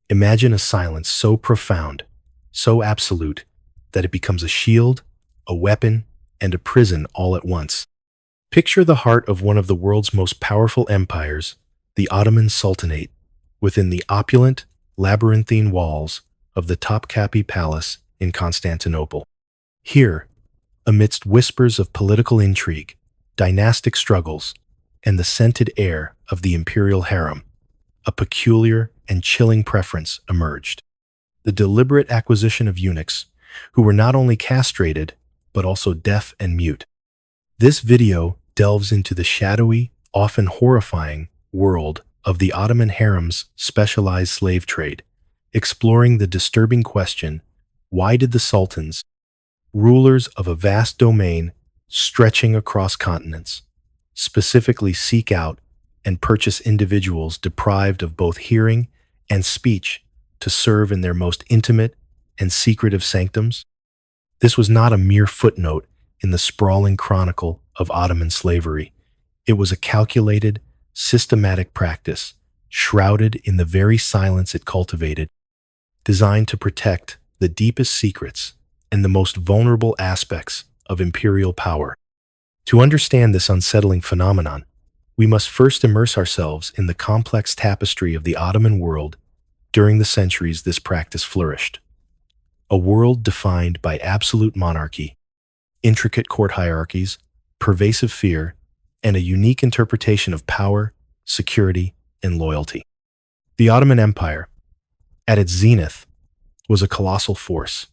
Imagine a silence so profound, so absolute, that it becomes a shield, a weapon, and a prison all at once. Picture the heart of one of the world's most powerful empires, the Ottoman Sultanate, within the opulent, labyrinthine walls of the Topkapi Palace in Constantinople. Here, amidst whispers of political intrigue, dynastic struggles, and the scented air of the imperial harem, a peculiar and chilling preference emerged. The deliberate acquisition of eunuchs, who were not only castrated, but also deaf and mute. This video delves into the shadowy, often horrifying, world of the Ottoman harem's specialized slave trade, exploring the disturbing question, why did the sultans, rulers of a vast domain stretching across continents, specifically seek out and purchase individuals deprived of both hearing and speech to serve in their most intimate and secretive sanctums? This was not a mere footnote in the sprawling chronicle of Ottoman slavery. It was a calculated, systematic practice, shrouded in the very silence it cultivated, designed to protect the deepest secrets and the most vulnerable aspects of imperial power. To understand this unsettling phenomenon, we must first immerse ourselves in the complex tapestry of the Ottoman world during the centuries this practice flourished. A world defined by absolute monarchy, intricate court hierarchies, pervasive fear, and a unique interpretation of power, security, and loyalty. The Ottoman Empire, at its zenith, was a colossal force,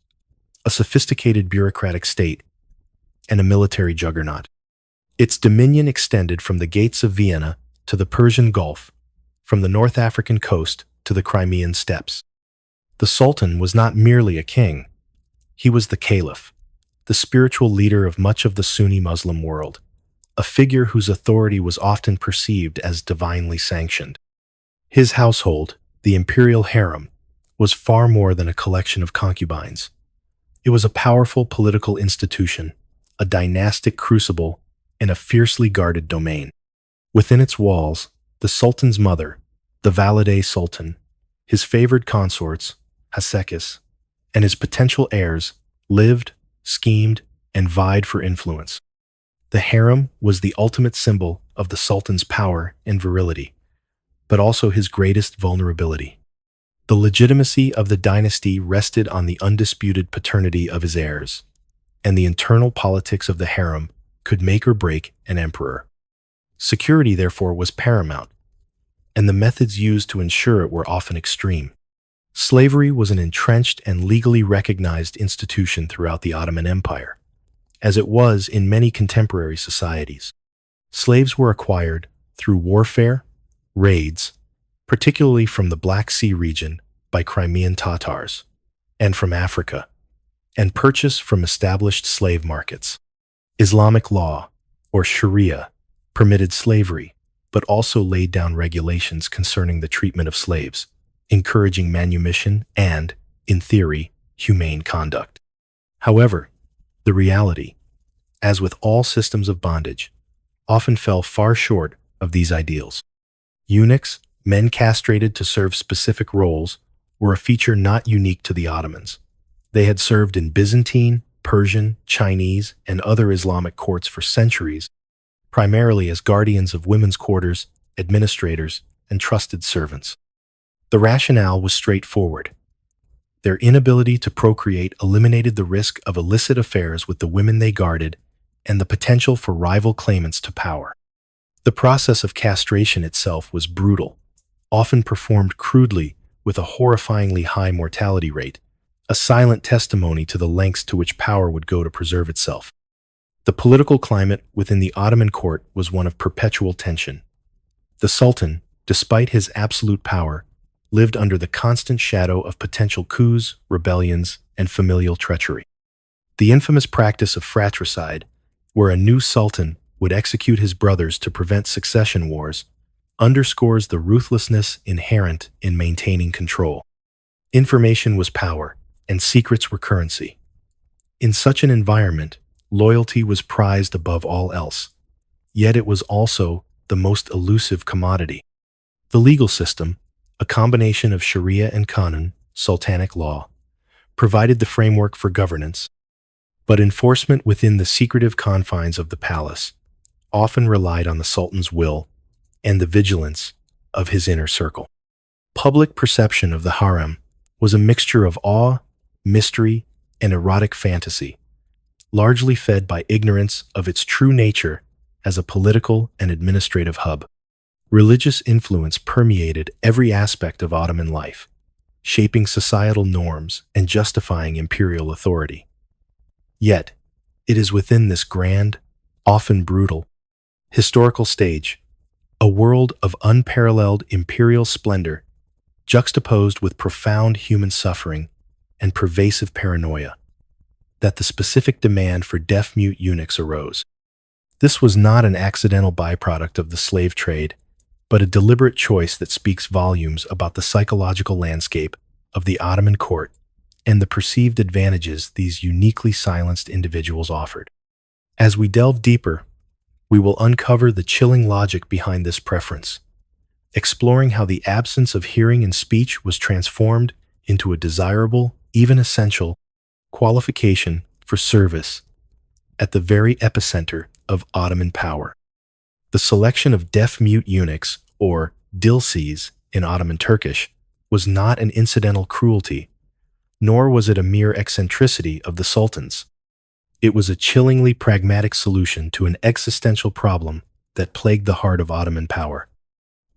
a sophisticated bureaucratic state, and a military juggernaut. Its dominion extended from the gates of Vienna to the Persian Gulf, from the North African coast to the Crimean steppes. The Sultan was not merely a king. He was the caliph, the spiritual leader of much of the Sunni Muslim world, a figure whose authority was often perceived as divinely sanctioned. His household, the imperial harem, was far more than a collection of concubines. It was a powerful political institution, a dynastic crucible, and a fiercely guarded domain. Within its walls, the Sultan's mother, the Valide Sultan, his favored consorts, Hasekis, and his potential heirs lived, schemed, and vied for influence. The harem was the ultimate symbol of the Sultan's power and virility, but also his greatest vulnerability. The legitimacy of the dynasty rested on the undisputed paternity of his heirs, and the internal politics of the harem could make or break an emperor. Security, therefore, was paramount, and the methods used to ensure it were often extreme. Slavery was an entrenched and legally recognized institution throughout the Ottoman Empire, as it was in many contemporary societies. Slaves were acquired through warfare, raids, particularly from the Black Sea region by Crimean Tatars, and from Africa, and purchased from established slave markets. Islamic law, or Sharia, permitted slavery, but also laid down regulations concerning the treatment of slaves, encouraging manumission and, in theory, humane conduct. However, the reality, as with all systems of bondage, often fell far short of these ideals. Eunuchs, men castrated to serve specific roles, were a feature not unique to the Ottomans. They had served in Byzantine, Persian, Chinese, and other Islamic courts for centuries, primarily as guardians of women's quarters, administrators, and trusted servants. The rationale was straightforward. Their inability to procreate eliminated the risk of illicit affairs with the women they guarded and the potential for rival claimants to power. The process of castration itself was brutal, often performed crudely with a horrifyingly high mortality rate, a silent testimony to the lengths to which power would go to preserve itself. The political climate within the Ottoman court was one of perpetual tension. The Sultan, despite his absolute power, lived under the constant shadow of potential coups, rebellions, and familial treachery. The infamous practice of fratricide, where a new sultan would execute his brothers to prevent succession wars, underscores the ruthlessness inherent in maintaining control. Information was power, and secrets were currency. In such an environment, loyalty was prized above all else, yet it was also the most elusive commodity. The legal system, A combination of Sharia and Qanun, sultanic law, provided the framework for governance, but enforcement within the secretive confines of the palace often relied on the sultan's will and the vigilance of his inner circle. Public perception of the harem was a mixture of awe, mystery, and erotic fantasy, largely fed by ignorance of its true nature as a political and administrative hub. Religious influence permeated every aspect of Ottoman life, shaping societal norms and justifying imperial authority. Yet, it is within this grand, often brutal, historical stage, a world of unparalleled imperial splendor, juxtaposed with profound human suffering and pervasive paranoia, that the specific demand for deaf-mute eunuchs arose. This was not an accidental byproduct of the slave trade, but a deliberate choice that speaks volumes about the psychological landscape of the Ottoman court and the perceived advantages these uniquely silenced individuals offered. As we delve deeper, we will uncover the chilling logic behind this preference, exploring how the absence of hearing and speech was transformed into a desirable, even essential, qualification for service at the very epicenter of Ottoman power. The selection of deaf-mute eunuchs, or dilsies in Ottoman Turkish, was not an incidental cruelty, nor was it a mere eccentricity of the sultans. It was a chillingly pragmatic solution to an existential problem that plagued the heart of Ottoman power: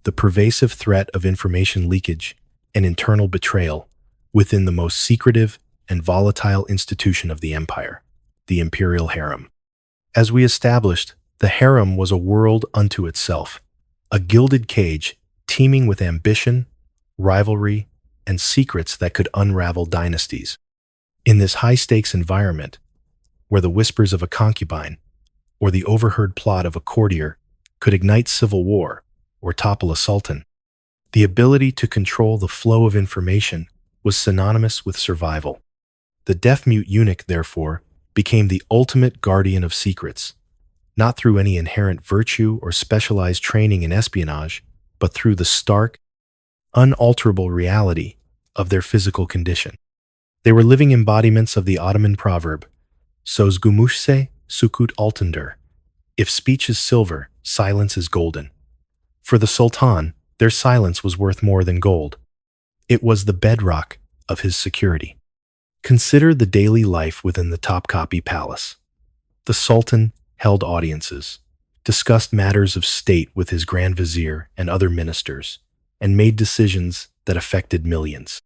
the pervasive threat of information leakage and internal betrayal within the most secretive and volatile institution of the empire, the imperial harem. As we established, the harem was a world unto itself, a gilded cage teeming with ambition, rivalry, and secrets that could unravel dynasties. In this high-stakes environment, where the whispers of a concubine or the overheard plot of a courtier could ignite civil war or topple a sultan, the ability to control the flow of information was synonymous with survival. The deaf-mute eunuch, therefore, became the ultimate guardian of secrets, not through any inherent virtue or specialized training in espionage, but through the stark, unalterable reality of their physical condition. They were living embodiments of the Ottoman proverb, "Söz gümüşse sükût altındır." If speech is silver, silence is golden. For the Sultan, their silence was worth more than gold. It was the bedrock of his security. Consider the daily life within the Topkapi Palace. The Sultan held audiences, discussed matters of state with his Grand Vizier and other ministers, and made decisions that affected millions.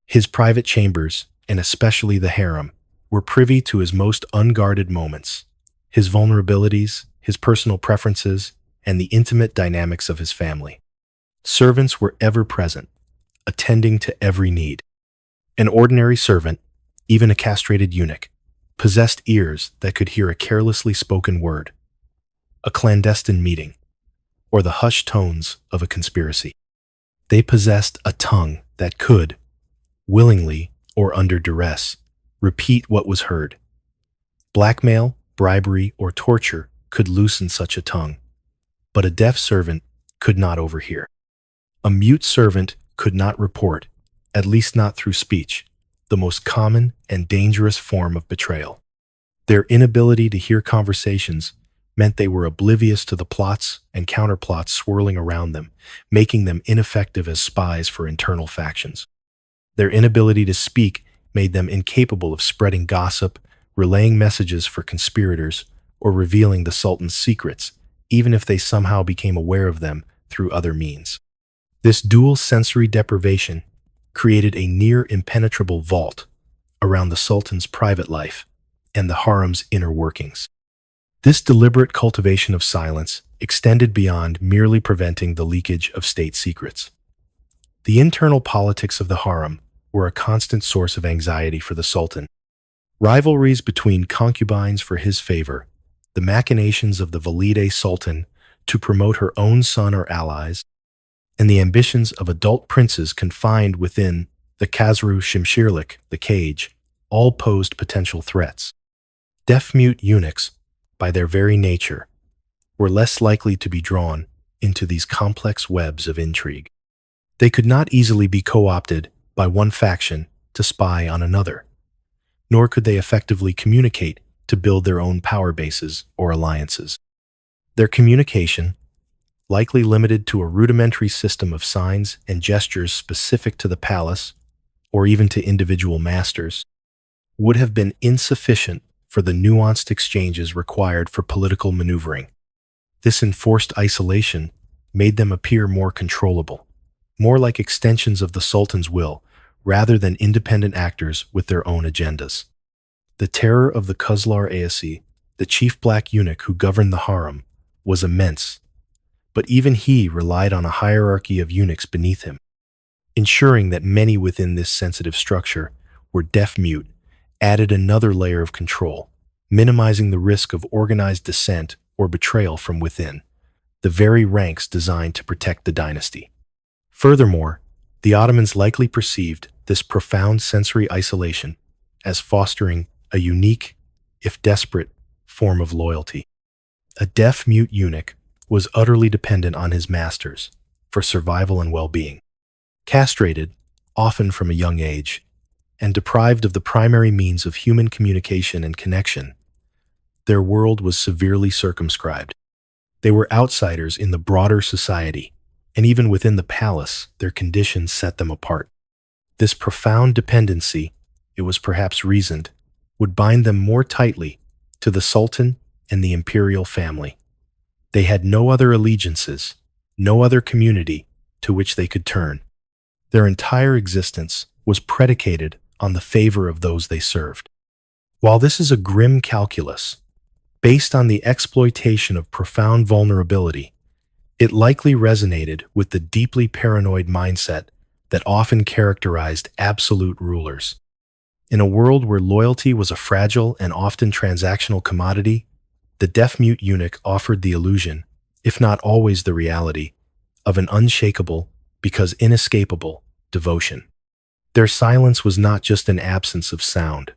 His private chambers, and especially the harem, were privy to his most unguarded moments, his vulnerabilities, his personal preferences, and the intimate dynamics of his family. Servants were ever present, attending to every need. An ordinary servant, even a castrated eunuch, possessed ears that could hear a carelessly spoken word, a clandestine meeting, or the hushed tones of a conspiracy. They possessed a tongue that could, willingly or under duress, repeat what was heard. Blackmail, bribery, or torture could loosen such a tongue, but a deaf servant could not overhear. A mute servant could not report, at least not through speech, the most common and dangerous form of betrayal. Their inability to hear conversations meant they were oblivious to the plots and counterplots swirling around them, making them ineffective as spies for internal factions. Their inability to speak made them incapable of spreading gossip, relaying messages for conspirators, or revealing the Sultan's secrets, even if they somehow became aware of them through other means. This dual sensory deprivation created a near impenetrable vault around the Sultan's private life and the harem's inner workings. This deliberate cultivation of silence extended beyond merely preventing the leakage of state secrets. The internal politics of the harem were a constant source of anxiety for the Sultan. Rivalries between concubines for his favor, the machinations of the Valide Sultan to promote her own son or allies, and the ambitions of adult princes confined within the Kazru Şimşirlik, the cage, all posed potential threats. Deaf-mute eunuchs, by their very nature, were less likely to be drawn into these complex webs of intrigue. They could not easily be co-opted by one faction to spy on another, nor could they effectively communicate to build their own power bases or alliances. Their communication, likely limited to a rudimentary system of signs and gestures specific to the palace or even to individual masters, would have been insufficient for the nuanced exchanges required for political maneuvering. This enforced isolation made them appear more controllable, more like extensions of the Sultan's will rather than independent actors with their own agendas. The terror of the Khuzlar Ayasi, the chief black eunuch who governed the harem, was immense, but even he relied on a hierarchy of eunuchs beneath him. Ensuring that many within this sensitive structure were deaf-mute added another layer of control, minimizing the risk of organized dissent or betrayal from within, the very ranks designed to protect the dynasty. Furthermore, the Ottomans likely perceived this profound sensory isolation as fostering a unique, if desperate, form of loyalty. A deaf-mute eunuch was utterly dependent on his masters for survival and well-being. Castrated, often from a young age, and deprived of the primary means of human communication and connection, their world was severely circumscribed. They were outsiders in the broader society, and even within the palace, their conditions set them apart. This profound dependency, it was perhaps reasoned, would bind them more tightly to the Sultan and the imperial family. They had no other allegiances, no other community to which they could turn. Their entire existence was predicated on the favor of those they served. While this is a grim calculus, based on the exploitation of profound vulnerability, it likely resonated with the deeply paranoid mindset that often characterized absolute rulers. In a world where loyalty was a fragile and often transactional commodity, the deaf-mute eunuch offered the illusion, if not always the reality, of an unshakable, because inescapable, devotion. Their silence was not just an absence of sound.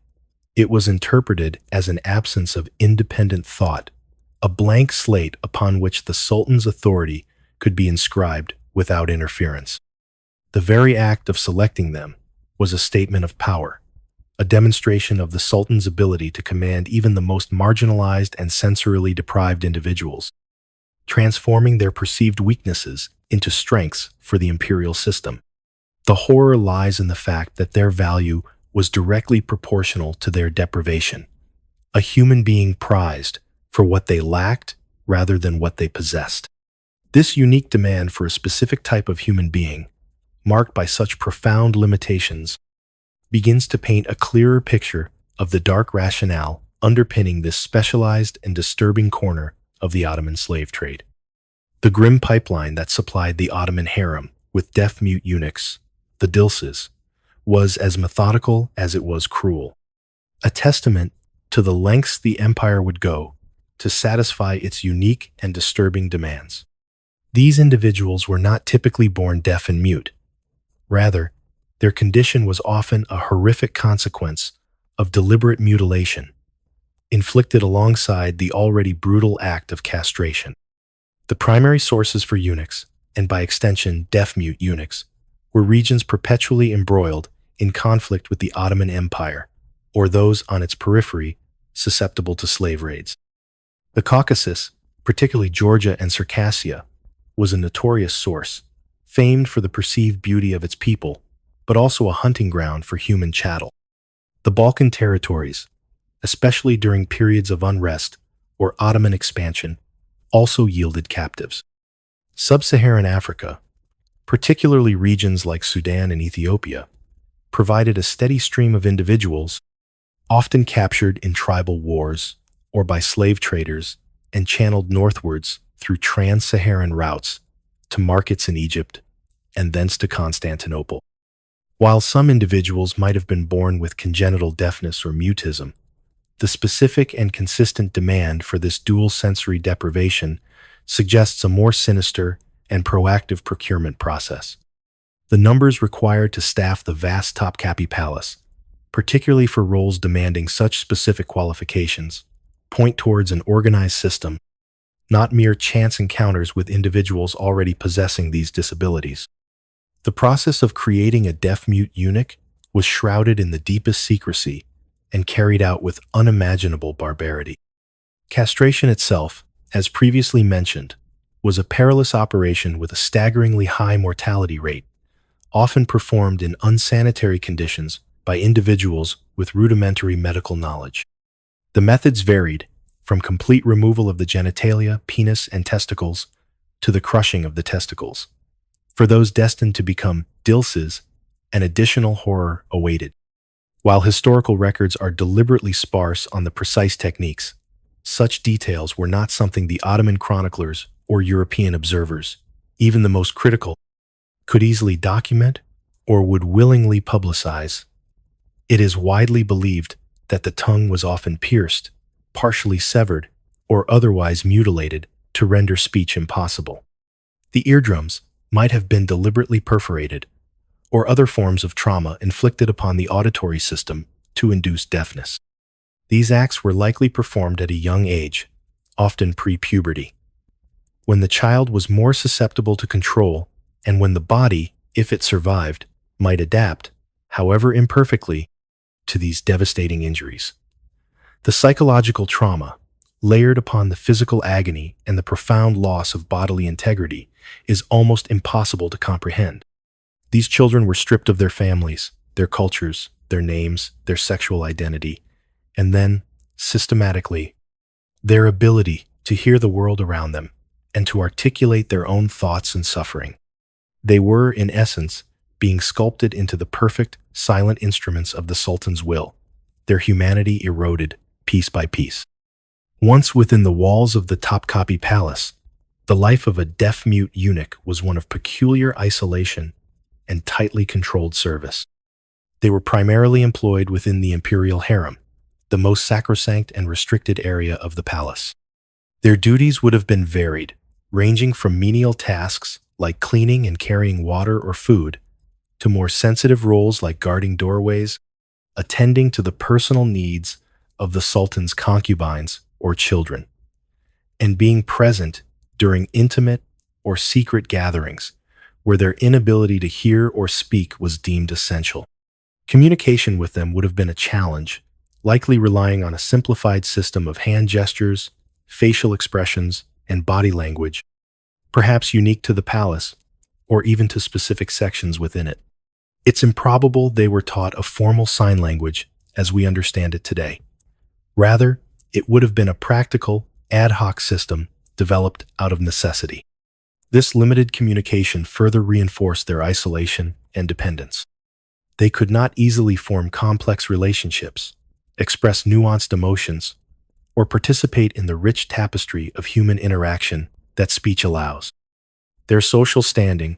It was interpreted as an absence of independent thought, a blank slate upon which the Sultan's authority could be inscribed without interference. The very act of selecting them was a statement of power, a demonstration of the Sultan's ability to command even the most marginalized and sensorily deprived individuals, transforming their perceived weaknesses into strengths for the imperial system. The horror lies in the fact that their value was directly proportional to their deprivation, a human being prized for what they lacked rather than what they possessed. This unique demand for a specific type of human being, marked by such profound limitations, begins to paint a clearer picture of the dark rationale underpinning this specialized and disturbing corner of the Ottoman slave trade. The grim pipeline that supplied the Ottoman harem with deaf-mute eunuchs, the dilses, was as methodical as it was cruel, a testament to the lengths the empire would go to satisfy its unique and disturbing demands. These individuals were not typically born deaf and mute. Rather, their condition was often a horrific consequence of deliberate mutilation, inflicted alongside the already brutal act of castration. The primary sources for eunuchs, and by extension deaf-mute eunuchs, were regions perpetually embroiled in conflict with the Ottoman Empire, or those on its periphery susceptible to slave raids. The Caucasus, particularly Georgia and Circassia, was a notorious source, famed for the perceived beauty of its people, but also a hunting ground for human chattel. The Balkan territories, especially during periods of unrest or Ottoman expansion, also yielded captives. Sub-Saharan Africa, particularly regions like Sudan and Ethiopia, provided a steady stream of individuals, often captured in tribal wars or by slave traders and channeled northwards through trans-Saharan routes to markets in Egypt and thence to Constantinople. While some individuals might have been born with congenital deafness or mutism, the specific and consistent demand for this dual sensory deprivation suggests a more sinister and proactive procurement process. The numbers required to staff the vast Topkapi Palace, particularly for roles demanding such specific qualifications, point towards an organized system, not mere chance encounters with individuals already possessing these disabilities. The process of creating a deaf-mute eunuch was shrouded in the deepest secrecy and carried out with unimaginable barbarity. Castration itself, as previously mentioned, was a perilous operation with a staggeringly high mortality rate, often performed in unsanitary conditions by individuals with rudimentary medical knowledge. The methods varied, from complete removal of the genitalia, penis, and testicles, to the crushing of the testicles. For those destined to become dilses, an additional horror awaited. While historical records are deliberately sparse on the precise techniques, such details were not something the Ottoman chroniclers or European observers, even the most critical, could easily document or would willingly publicize. It is widely believed that the tongue was often pierced, partially severed, or otherwise mutilated to render speech impossible. The eardrums might have been deliberately perforated, or other forms of trauma inflicted upon the auditory system to induce deafness. These acts were likely performed at a young age, often pre-puberty, when the child was more susceptible to control and when the body, if it survived, might adapt, however imperfectly, to these devastating injuries. The psychological trauma, layered upon the physical agony and the profound loss of bodily integrity, is almost impossible to comprehend. These children were stripped of their families, their cultures, their names, their sexual identity, and then, systematically, their ability to hear the world around them and to articulate their own thoughts and suffering. They were, in essence, being sculpted into the perfect, silent instruments of the Sultan's will, their humanity eroded piece by piece. Once within the walls of the Topkapi Palace, the life of a deaf-mute eunuch was one of peculiar isolation and tightly controlled service. They were primarily employed within the imperial harem, the most sacrosanct and restricted area of the palace. Their duties would have been varied, ranging from menial tasks like cleaning and carrying water or food, to more sensitive roles like guarding doorways, attending to the personal needs of the Sultan's concubines or children, and being present during intimate or secret gatherings where their inability to hear or speak was deemed essential. Communication with them would have been a challenge, likely relying on a simplified system of hand gestures, facial expressions, and body language, perhaps unique to the palace or even to specific sections within it. It's improbable they were taught a formal sign language as we understand it today. Rather, it would have been a practical, ad hoc system developed out of necessity. This limited communication further reinforced their isolation and dependence. They could not easily form complex relationships, express nuanced emotions, or participate in the rich tapestry of human interaction that speech allows. Their social standing,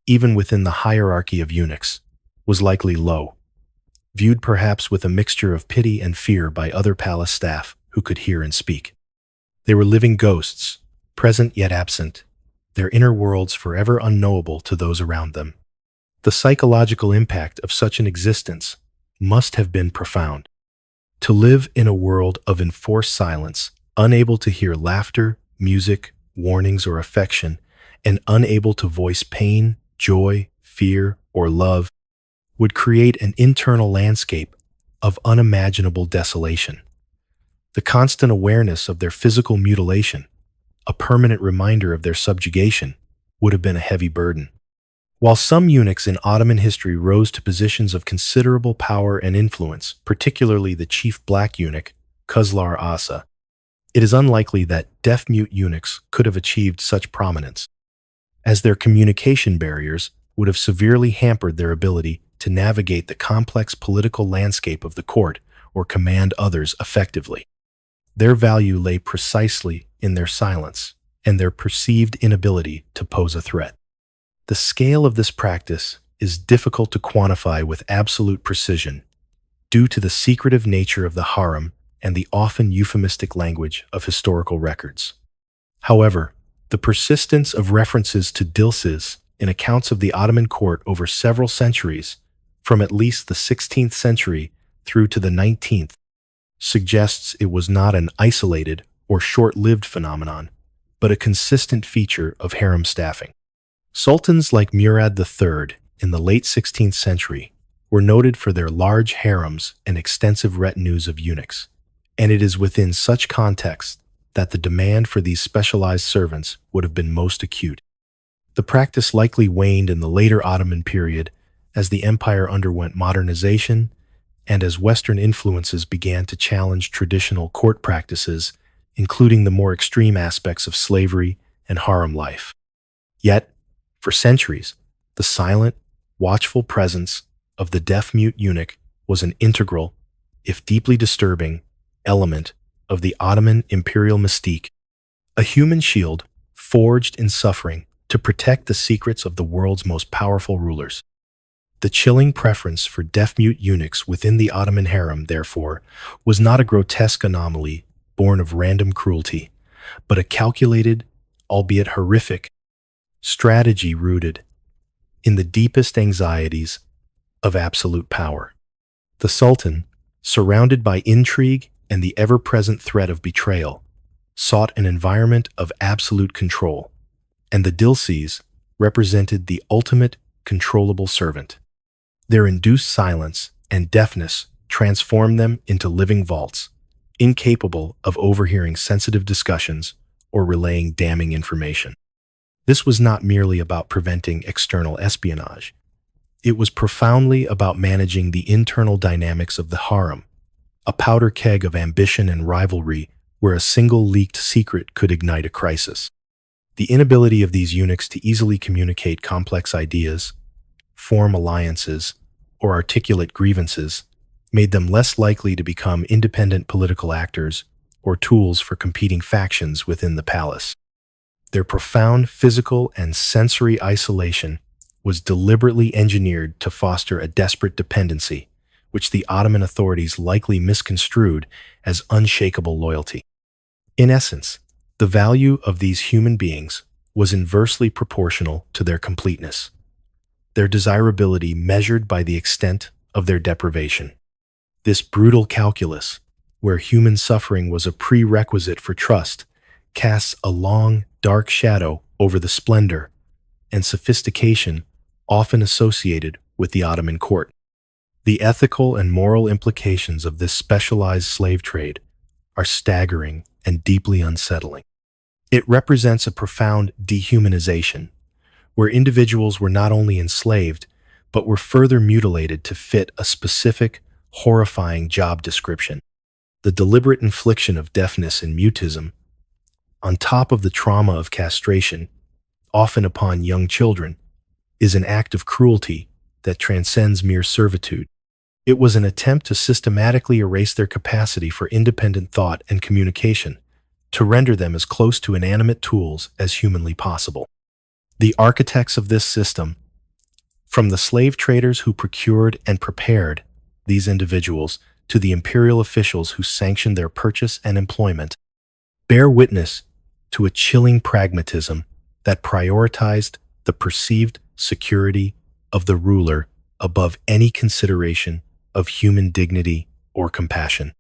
even within the hierarchy of eunuchs, was likely low, viewed perhaps with a mixture of pity and fear by other palace staff who could hear and speak. They were living ghosts, present yet absent, their inner worlds forever unknowable to those around them. The psychological impact of such an existence must have been profound. To live in a world of enforced silence, unable to hear laughter, music, warnings, or affection, and unable to voice pain, joy, fear, or love, would create an internal landscape of unimaginable desolation. The constant awareness of their physical mutilation, a permanent reminder of their subjugation, would have been a heavy burden. While some eunuchs in Ottoman history rose to positions of considerable power and influence, particularly the chief black eunuch, Kuzlar Asa, it is unlikely that deaf-mute eunuchs could have achieved such prominence, as their communication barriers would have severely hampered their ability to navigate the complex political landscape of the court or command others effectively. Their value lay precisely in their silence and their perceived inability to pose a threat. The scale of this practice is difficult to quantify with absolute precision due to the secretive nature of the harem and the often euphemistic language of historical records. However, the persistence of references to dilses in accounts of the Ottoman court over several centuries, from at least the 16th century through to the 19th, suggests it was not an isolated or short-lived phenomenon, but a consistent feature of harem staffing. Sultans like Murad III in the late 16th century were noted for their large harems and extensive retinues of eunuchs, and it is within such context that the demand for these specialized servants would have been most acute. The practice likely waned in the later Ottoman period as the empire underwent modernization and as Western influences began to challenge traditional court practices, including the more extreme aspects of slavery and harem life. Yet, for centuries, the silent, watchful presence of the deaf-mute eunuch was an integral, if deeply disturbing, element of the Ottoman imperial mystique, a human shield forged in suffering to protect the secrets of the world's most powerful rulers. The chilling preference for deaf-mute eunuchs within the Ottoman harem, therefore, was not a grotesque anomaly born of random cruelty, but a calculated, albeit horrific, strategy rooted in the deepest anxieties of absolute power. The Sultan, surrounded by intrigue and the ever-present threat of betrayal, sought an environment of absolute control, and the Dilsies represented the ultimate controllable servant. Their induced silence and deafness transformed them into living vaults, incapable of overhearing sensitive discussions or relaying damning information. This was not merely about preventing external espionage. It was profoundly about managing the internal dynamics of the harem, a powder keg of ambition and rivalry where a single leaked secret could ignite a crisis. The inability of these eunuchs to easily communicate complex ideas, form alliances, or articulate grievances made them less likely to become independent political actors or tools for competing factions within the palace. Their profound physical and sensory isolation was deliberately engineered to foster a desperate dependency, which the Ottoman authorities likely misconstrued as unshakable loyalty. In essence, the value of these human beings was inversely proportional to their completeness, their desirability measured by the extent of their deprivation. This brutal calculus, where human suffering was a prerequisite for trust, casts a long, dark shadow over the splendor and sophistication often associated with the Ottoman court. The ethical and moral implications of this specialized slave trade are staggering and deeply unsettling. It represents a profound dehumanization, where individuals were not only enslaved, but were further mutilated to fit a specific, horrifying job description. The deliberate infliction of deafness and mutism, on top of the trauma of castration, often upon young children, is an act of cruelty that transcends mere servitude. It was an attempt to systematically erase their capacity for independent thought and communication, to render them as close to inanimate tools as humanly possible. The architects of this system, from the slave traders who procured and prepared these individuals to the imperial officials who sanctioned their purchase and employment, bear witness to a chilling pragmatism that prioritized the perceived security of the ruler above any consideration of human dignity or compassion.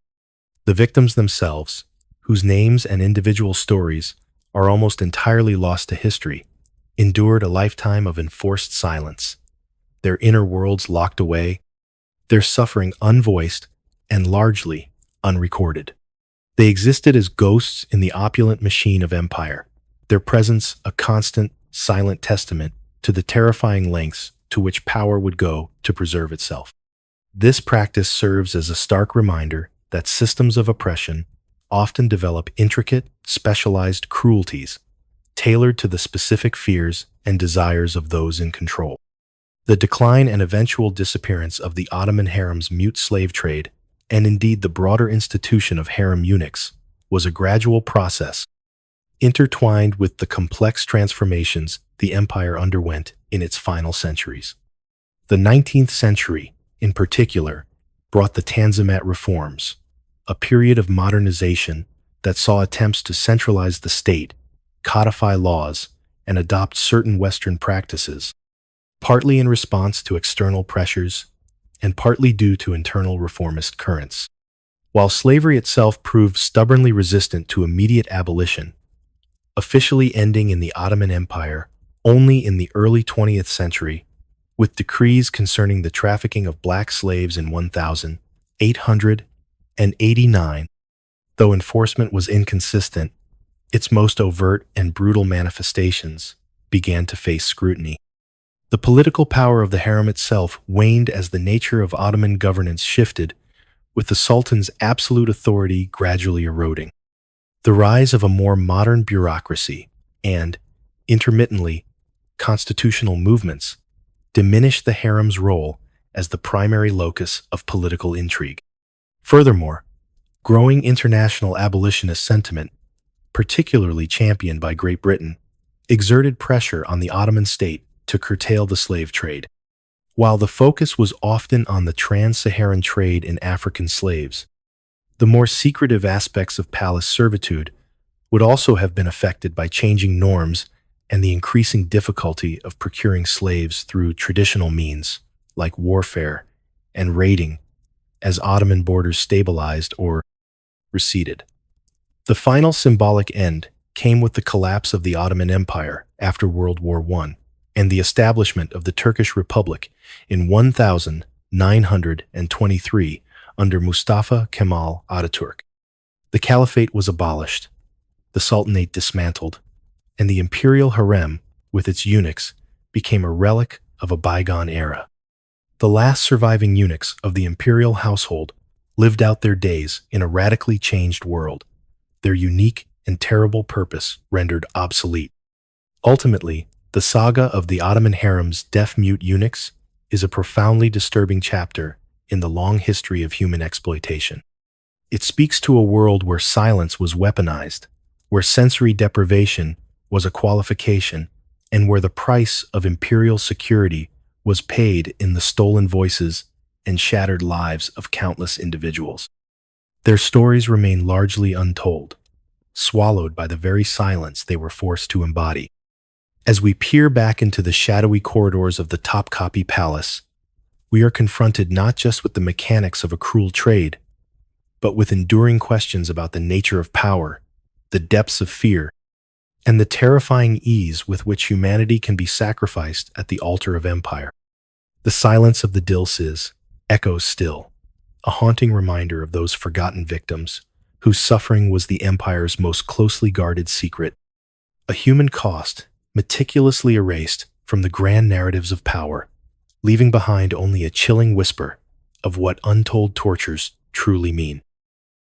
The victims themselves, whose names and individual stories are almost entirely lost to history, endured a lifetime of enforced silence, their inner worlds locked away, their suffering unvoiced and largely unrecorded. They existed as ghosts in the opulent machine of empire, their presence a constant, silent testament to the terrifying lengths to which power would go to preserve itself. This practice serves as a stark reminder that systems of oppression often develop intricate, specialized cruelties tailored to the specific fears and desires of those in control. The decline and eventual disappearance of the Ottoman harem's mute slave trade, and indeed the broader institution of harem eunuchs, was a gradual process, intertwined with the complex transformations the empire underwent in its final centuries. The 19th century, in particular, brought the Tanzimat reforms, a period of modernization that saw attempts to centralize the state, codify laws, and adopt certain Western practices, partly in response to external pressures and partly due to internal reformist currents. While slavery itself proved stubbornly resistant to immediate abolition, officially ending in the Ottoman Empire only in the early 20th century, with decrees concerning the trafficking of black slaves in 1889. Though enforcement was inconsistent, its most overt and brutal manifestations began to face scrutiny. The political power of the harem itself waned as the nature of Ottoman governance shifted, with the Sultan's absolute authority gradually eroding. The rise of a more modern bureaucracy and, intermittently, constitutional movements diminished the harem's role as the primary locus of political intrigue. Furthermore, growing international abolitionist sentiment, particularly championed by Great Britain, exerted pressure on the Ottoman state to curtail the slave trade. While the focus was often on the trans-Saharan trade in African slaves, the more secretive aspects of palace servitude would also have been affected by changing norms and the increasing difficulty of procuring slaves through traditional means, like warfare and raiding, as Ottoman borders stabilized or receded. The final symbolic end came with the collapse of the Ottoman Empire after World War I and the establishment of the Turkish Republic in 1923 under Mustafa Kemal Ataturk. The caliphate was abolished, the sultanate dismantled, and the imperial harem, with its eunuchs, became a relic of a bygone era. The last surviving eunuchs of the imperial household lived out their days in a radically changed world, their unique and terrible purpose rendered obsolete. Ultimately, the saga of the Ottoman harem's deaf-mute eunuchs is a profoundly disturbing chapter in the long history of human exploitation. It speaks to a world where silence was weaponized, where sensory deprivation was a qualification, and where the price of imperial security was paid in the stolen voices and shattered lives of countless individuals. Their stories remain largely untold, swallowed by the very silence they were forced to embody. As we peer back into the shadowy corridors of the Topkapi Palace, we are confronted not just with the mechanics of a cruel trade, but with enduring questions about the nature of power, the depths of fear, and the terrifying ease with which humanity can be sacrificed at the altar of empire. The silence of the Dilsiz echoes still, a haunting reminder of those forgotten victims whose suffering was the empire's most closely guarded secret, a human cost meticulously erased from the grand narratives of power, leaving behind only a chilling whisper of what untold tortures truly mean.